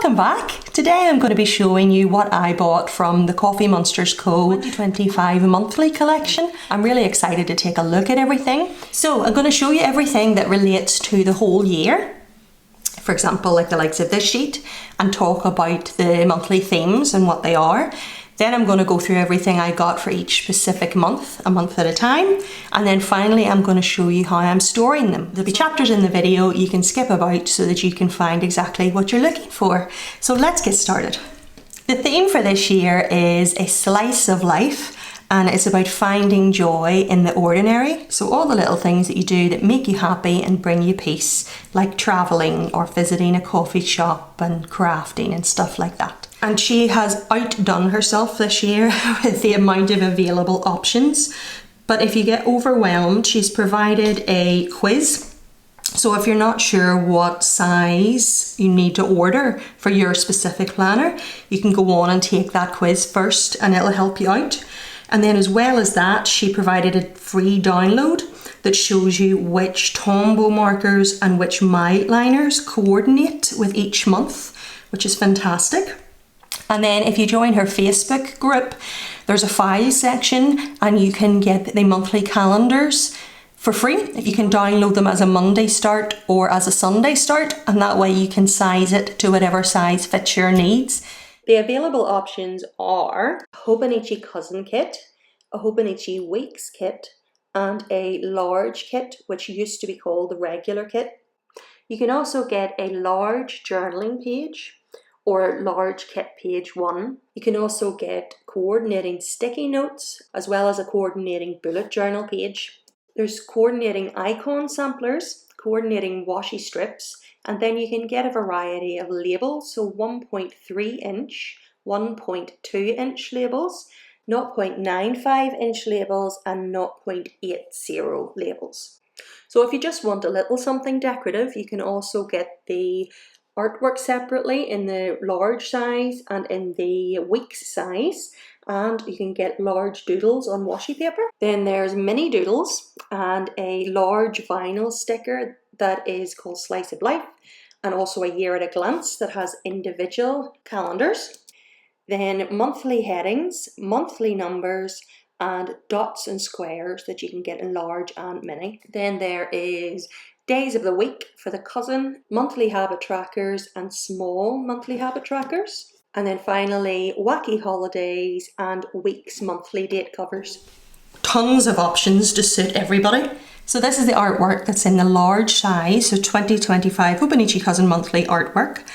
Welcome back. Today I'm going to be showing you what I bought from the Coffee Monsterz Co 2025 monthly collection. I'm really excited to take a look at everything. So I'm going to show you everything that relates to the whole year. For example, like the likes of this sheet, and talk about the monthly themes and what they are. Then I'm going to go through everything I got for each specific month, a month at a time. And then finally, I'm going to show you how I'm storing them. There'll be chapters in the video you can skip about so that you can find exactly what you're looking for. So let's get started. The theme for this year is a slice of life, and it's about finding joy in the ordinary. So all the little things that you do that make you happy and bring you peace, like traveling or visiting a coffee shop and crafting and stuff like that. And she has outdone herself this year with the amount of available options. But if you get overwhelmed, she's provided a quiz. So if you're not sure what size you need to order for your specific planner, you can go on and take that quiz first and it'll help you out. And then as well as that, she provided a free download that shows you which Tombow markers and which Mildliners coordinate with each month, which is fantastic. And then if you join her Facebook group, there's a file section and you can get the monthly calendars for free. You can download them as a Monday start or as a Sunday start, and that way you can size it to whatever size fits your needs. The available options are a Hobonichi Cousin Kit, a Hobonichi Weeks Kit, and a large kit, which used to be called the regular kit. You can also get a large journaling page, or large kit page 1. You can also get coordinating sticky notes as well as a coordinating bullet journal page. There's coordinating icon samplers, coordinating washi strips, and then you can get a variety of labels, so 1.3 inch, 1.2 inch labels, 0.95 inch labels, and 0.80 labels. So if you just want a little something decorative, you can also get the artwork separately in the large size and in the weeks size, and you can get large doodles on washi paper. Then there's mini doodles and a large vinyl sticker that is called Slice of Life, and also a year at a glance that has individual calendars. Then monthly headings, monthly numbers, and dots and squares that you can get in large and mini. Then there is days of the week for the cousin, monthly habit trackers and small monthly habit trackers. And then finally, wacky holidays and weeks monthly date covers. Tons of options to suit everybody. So this is the artwork that's in the large size, so 2025 Hobonichi Cousin monthly artwork.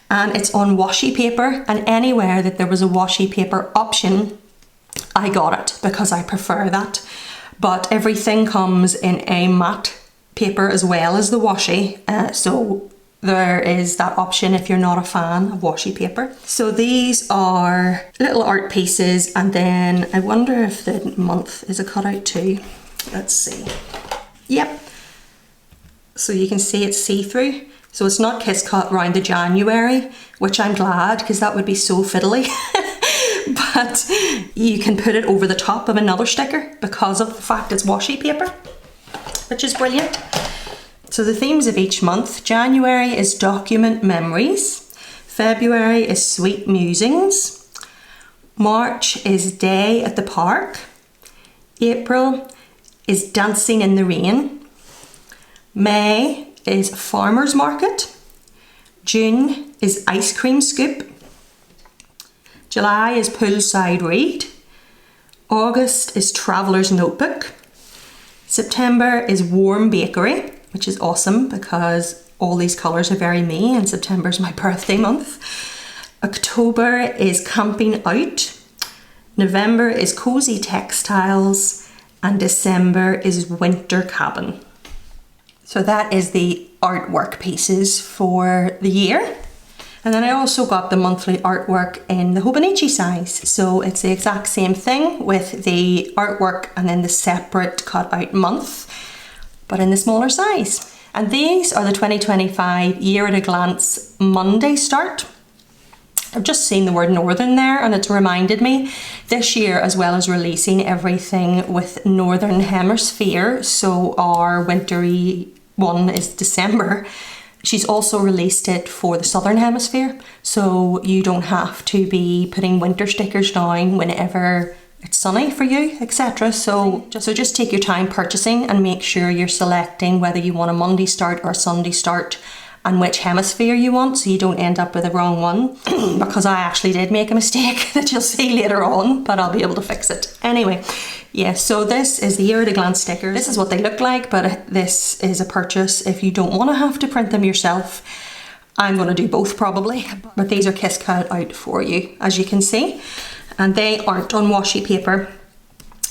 And it's on washi paper, and anywhere that there was a washi paper option, I got it because I prefer that. But everything comes in a matte paper as well as the washi, so there is that option if you're not a fan of washi paper. So these are little art pieces, and then I wonder if the month is a cutout too. Let's see. Yep. So you can see it's see-through. So it's not kiss cut around the January, which I'm glad because that would be so fiddly. But you can put it over the top of another sticker because of the fact it's washi paper, which is brilliant. So the themes of each month: January is document memories, February is sweet musings, March is day at the park, April is dancing in the rain, May is farmer's market, June is ice cream scoop, July is poolside read, August is traveller's notebook, September is warm bakery, which is awesome because all these colours are very me and September is my birthday month. October is camping out, November is cozy textiles, and December is winter cabin. So that is the artwork pieces for the year. And then I also got the monthly artwork in the Hobonichi size. So it's the exact same thing with the artwork and then the separate cut out month, but in the smaller size. And these are the 2025 year at a glance Monday start. I've just seen the word Northern there and it's reminded me this year, as well as releasing everything with Northern Hemisphere. So our wintry one is December. She's also released it for the Southern Hemisphere, so you don't have to be putting winter stickers down whenever it's sunny for you, etc. So just take your time purchasing and make sure you're selecting whether you want a Monday start or a Sunday start and which hemisphere you want, so you don't end up with the wrong one. Because I actually did make a mistake that you'll see later on, but I'll be able to fix it. Anyway, yeah, so this is the year at a glance stickers. This is what they look like, but this is a purchase if you don't want to have to print them yourself. I'm going to do both probably, but these are kiss cut out for you, as you can see. And they aren't on washi paper,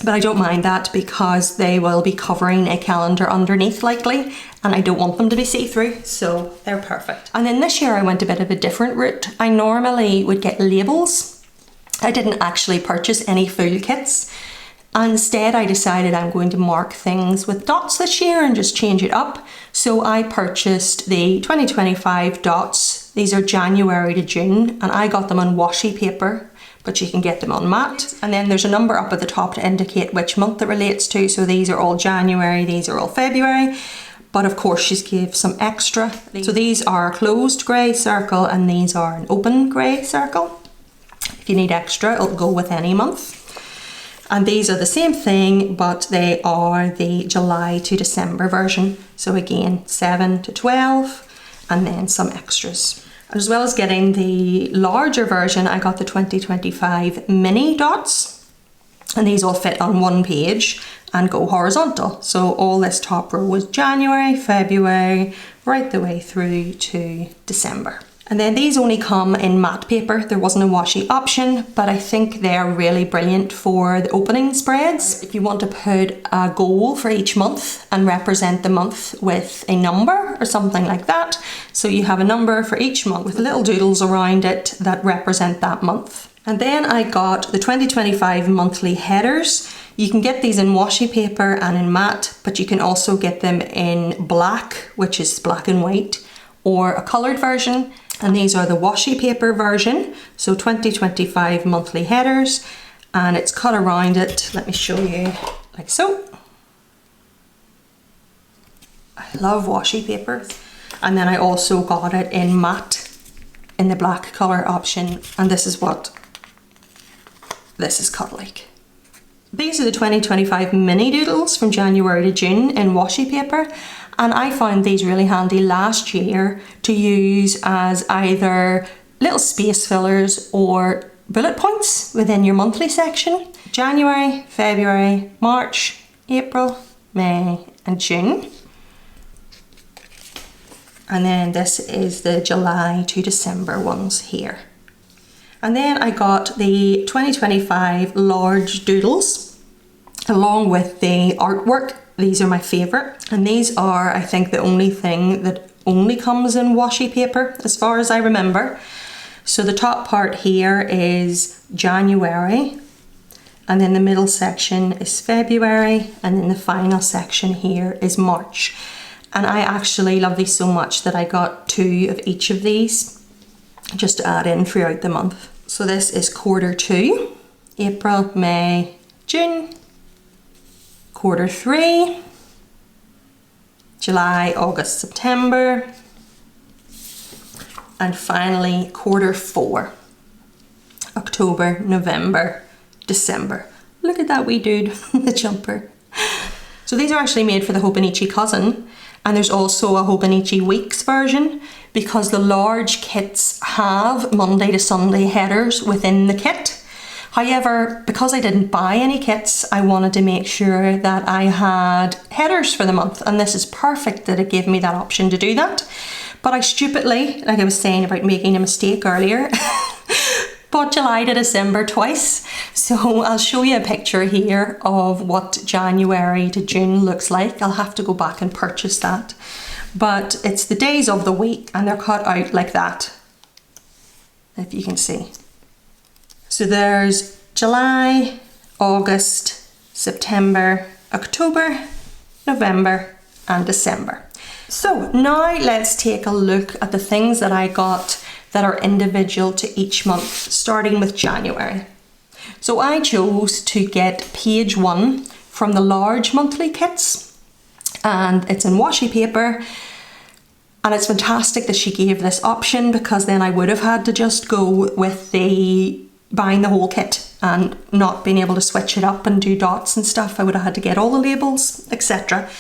but I don't mind that because they will be covering a calendar underneath likely, and I don't want them to be see-through, so they're perfect. And then this year I went a bit of a different route. I normally would get labels. I didn't actually purchase any full kits. Instead, I decided I'm going to mark things with dots this year and just change it up. So I purchased the 2025 dots. These are January to June, and I got them on washi paper, but you can get them on matte. And then there's a number up at the top to indicate which month it relates to. So these are all January, these are all February. But of course she's gave some extra. So these are a closed grey circle and these are an open grey circle. If you need extra, it'll go with any month. And these are the same thing, but they are the July to December version. So again, 7 to 12 and then some extras. As well as getting the larger version, I got the 2025 mini dots, and these all fit on one page and go horizontal. So all this top row was January, February, right the way through to December. And then these only come in matte paper. There wasn't a washi option, but I think they're really brilliant for the opening spreads. If you want to put a goal for each month and represent the month with a number or something like that. So you have a number for each month with little doodles around it that represent that month. And then I got the 2025 monthly headers. You can get these in washi paper and in matte, but you can also get them in black, which is black and white, or a coloured version. And these are the washi paper version, so 2025 monthly headers, and it's cut around it. Let me show you, like so. I love washi paper. And then I also got it in matte, in the black colour option, and this is what this is cut like. These are the 2025 mini doodles from January to June in washi paper. And I found these really handy last year to use as either little space fillers or bullet points within your monthly section. January, February, March, April, May and June. And then this is the July to December ones here. And then I got the 2025 large doodles along with the artwork. These are my favourite, and these are, I think, the only thing that only comes in washi paper as far as I remember. So the top part here is January, and then the middle section is February, and then the final section here is March. And I actually love these so much that I got 2 of each of these just to add in throughout the month. So this is quarter 2, April, May, June. Quarter 3, July, August, September, and finally quarter 4, October, November, December. Look at that wee dude, the jumper. So these are actually made for the Hobonichi cousin, and there's also a Hobonichi weeks version because the large kits have Monday to Sunday headers within the kit. However, because I didn't buy any kits, I wanted to make sure that I had headers for the month, and this is perfect that it gave me that option to do that. But I stupidly, like I was saying about making a mistake earlier, bought July to December twice. So I'll show you a picture here of what January to June looks like. I'll have to go back and purchase that. But it's the days of the week and they're cut out like that, if you can see. So there's July, August, September, October, November and December. So now let's take a look at the things that I got that are individual to each month, starting with January. So I chose to get page 1 from the large monthly kits, and it's in washi paper. And it's fantastic that she gave this option, because then I would have had to just go with the buying the whole kit and not being able to switch it up and do dots and stuff. I would have had to get all the labels, etc.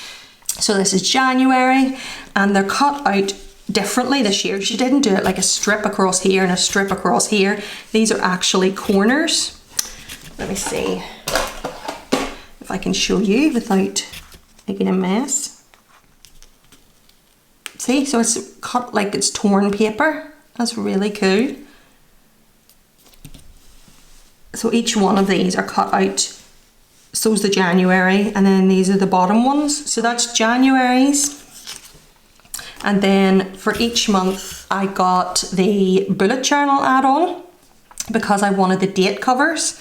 So this is January, and they're cut out differently this year. She didn't do it like a strip across here and a strip across here. These are actually corners. Let me see if I can show you without making a mess. See, so it's cut like it's torn paper. That's really cool. So each one of these are cut out. So's the January, and then these are the bottom ones. So that's January's. And then for each month, I got the bullet journal add-on because I wanted the date covers.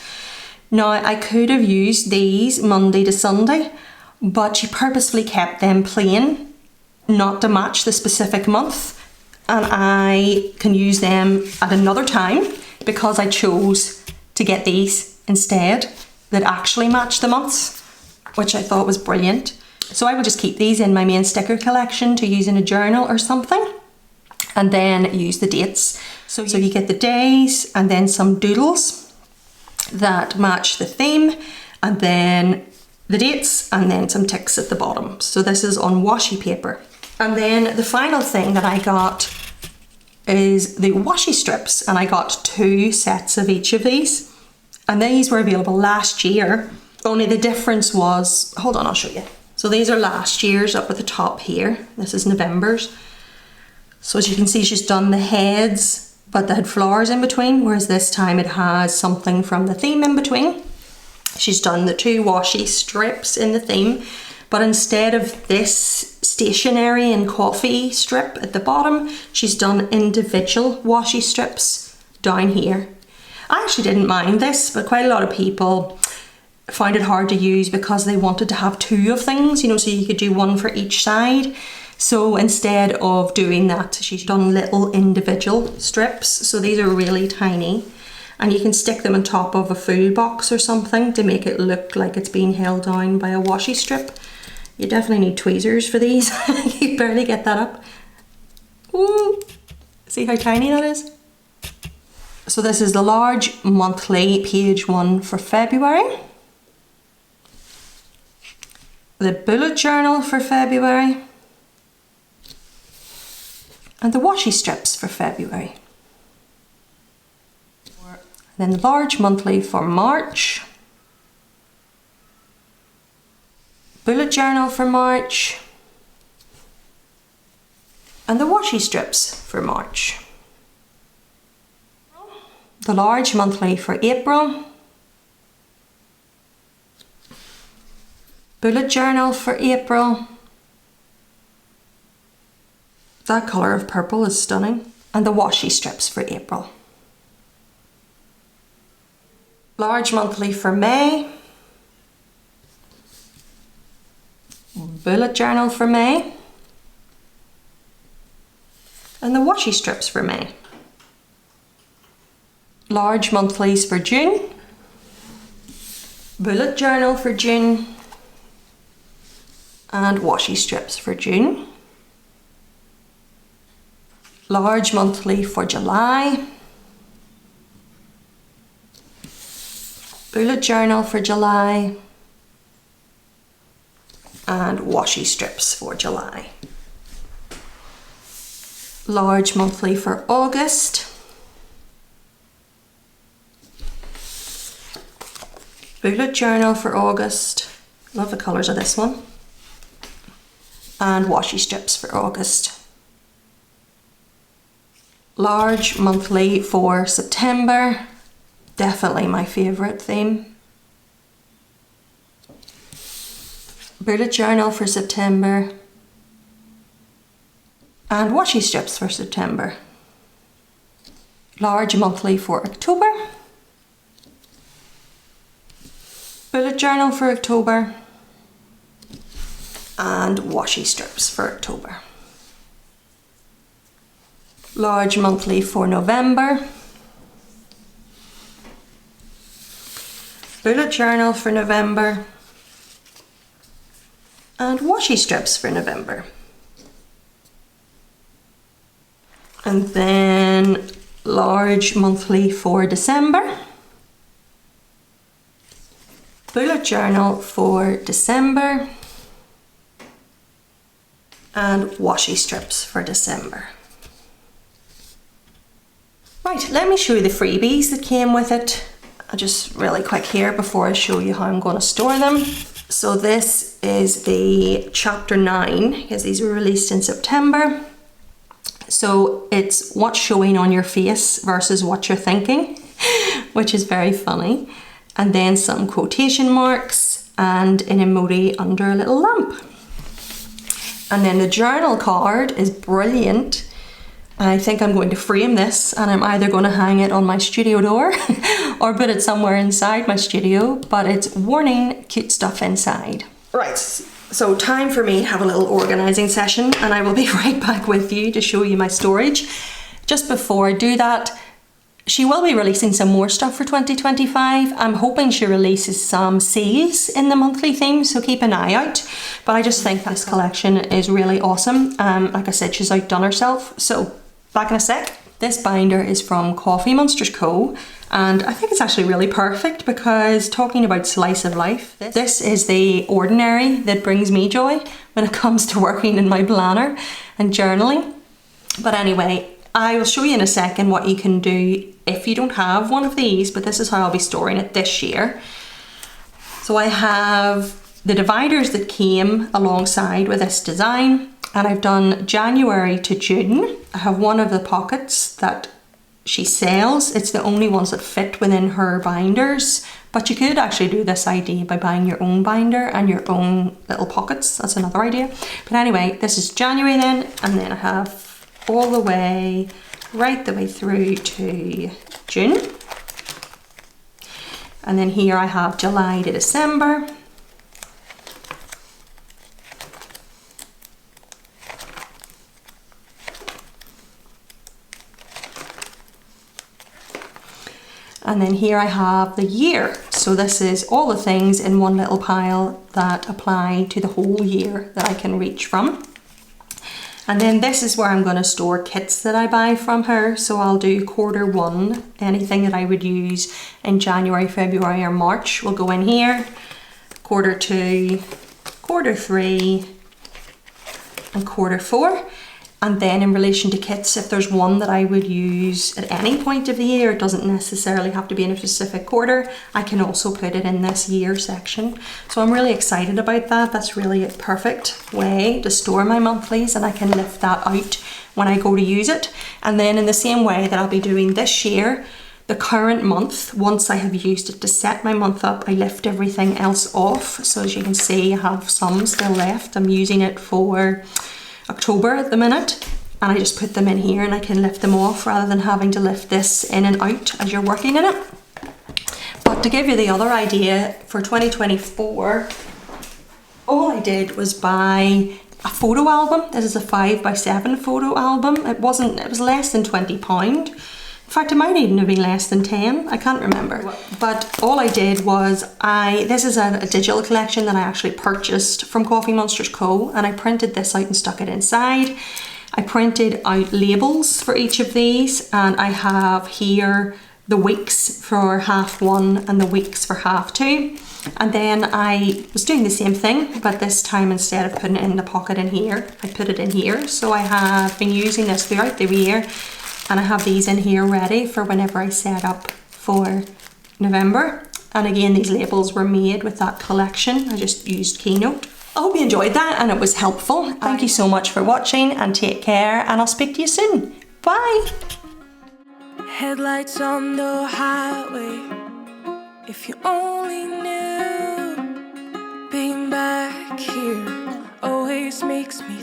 Now, I could have used these Monday to Sunday, but she purposefully kept them plain, not to match the specific month. And I can use them at another time because I chose to get these instead that actually match the months, which I thought was brilliant. So I will just keep these in my main sticker collection to use in a journal or something, and then use the dates. So you get the days and then some doodles that match the theme, and then the dates, and then some ticks at the bottom. So this is on washi paper. And then the final thing that I got is the washi strips, and I got 2 sets of each of these. And these were available last year, only the difference was, hold on, I'll show you. So these are last year's up at the top here. This is November's. So as you can see, she's done the heads, but they had flowers in between, whereas this time it has something from the theme in between. She's done the 2 washi strips in the theme, but instead of this stationery and coffee strip at the bottom, she's done individual washi strips down here. I actually didn't mind this, but quite a lot of people found it hard to use because they wanted to have 2 of things, you know, so you could do 1 for each side. So instead of doing that, she's done little individual strips. So these are really tiny, and you can stick them on top of a food box or something to make it look like it's being held down by a washi strip. You definitely need tweezers for these. You barely get that up. Ooh, see how tiny that is? So this is the large monthly page 1 for February. The bullet journal for February. And the washi strips for February. Then the large monthly for March. Bullet journal for March. And the washi strips for March. The large monthly for April. Bullet journal for April. That colour of purple is stunning. And the washi strips for April. Large monthly for May. Bullet journal for May. And the washi strips for May. Large monthlies for June. Bullet journal for June. And washi strips for June. Large monthly for July. Bullet journal for July. And washi strips for July. Large monthly for August. Bullet journal for August. Love the colours of this one. And washi strips for August. Large monthly for September. Definitely my favourite theme. Bullet journal for September. And washi strips for September. Large monthly for October. Bullet journal for October. And washi strips for October. Large monthly for November. Bullet journal for November. And washi strips for November. And then large monthly for December. Bullet journal for December. And washi strips for December. Right, let me show you the freebies that came with it. Just really quick here before I show you how I'm going to store them. So this is the chapter 9, because these were released in September. So it's what's showing on your face versus what you're thinking, which is very funny. And then some quotation marks and an emoji under a little lamp. And then the journal card is brilliant. I think I'm going to frame this, and I'm either going to hang it on my studio door or put it somewhere inside my studio, but it's warning, cute stuff inside. Right, so time for me to have a little organising session, and I will be right back with you to show you my storage. Just before I do that, she will be releasing some more stuff for 2025. I'm hoping she releases some sales in the monthly theme, so keep an eye out. But I just think this collection is really awesome. Like I said, she's outdone herself. So back in a sec. This binder is from Coffee Monsterz Co. And I think it's actually really perfect because talking about slice of life, this is the ordinary that brings me joy when it comes to working in my planner and journaling. But anyway, I will show you in a second what you can do if you don't have one of these, but this is how I'll be storing it this year. So I have the dividers that came alongside with this design, and I've done January to June. I have one of the pockets that she sells. It's the only ones that fit within her binders, but you could actually do this idea by buying your own binder and your own little pockets. That's another idea. But anyway, this is January then, and then I have all the way, right the way through to June. And then here I have July to December. And then here I have the year. So this is all the things in one little pile that apply to the whole year that I can reach from. And then this is where I'm going to store kits that I buy from her. So I'll do quarter one, anything that I would use in January, February or March will go in here. Quarter two, quarter three and quarter four. And then in relation to kits, if there's one that I would use at any point of the year, it doesn't necessarily have to be in a specific quarter, I can also put it in this year section. So I'm really excited about that. That's really a perfect way to store my monthlies, and I can lift that out when I go to use it. And then in the same way that I'll be doing this year, the current month, once I have used it to set my month up, I lift everything else off. So as you can see, I have some still left. I'm using it for October at the minute, and I just put them in here and I can lift them off rather than having to lift this in and out as you're working in it. But to give you the other idea, for 2024, all I did was buy a photo album. This is a 5x7 photo album. It was less than £20. In fact, it might even have been less than 10, I can't remember. But all I did was, this is a digital collection that I actually purchased from Coffee Monsterz Co, and I printed this out and stuck it inside. I printed out labels for each of these, and I have here the weeks for half one and the weeks for half two. And then I was doing the same thing, but this time instead of putting it in the pocket in here, I put it in here. So I have been using this throughout the year. And I have these in here ready for whenever I set up for November. And again, these labels were made with that collection. I just used Keynote. I hope you enjoyed that and it was helpful. Thank you so much for watching, and take care, and I'll speak to you soon. Bye. Headlights on the highway. If you only knew, being back here always makes me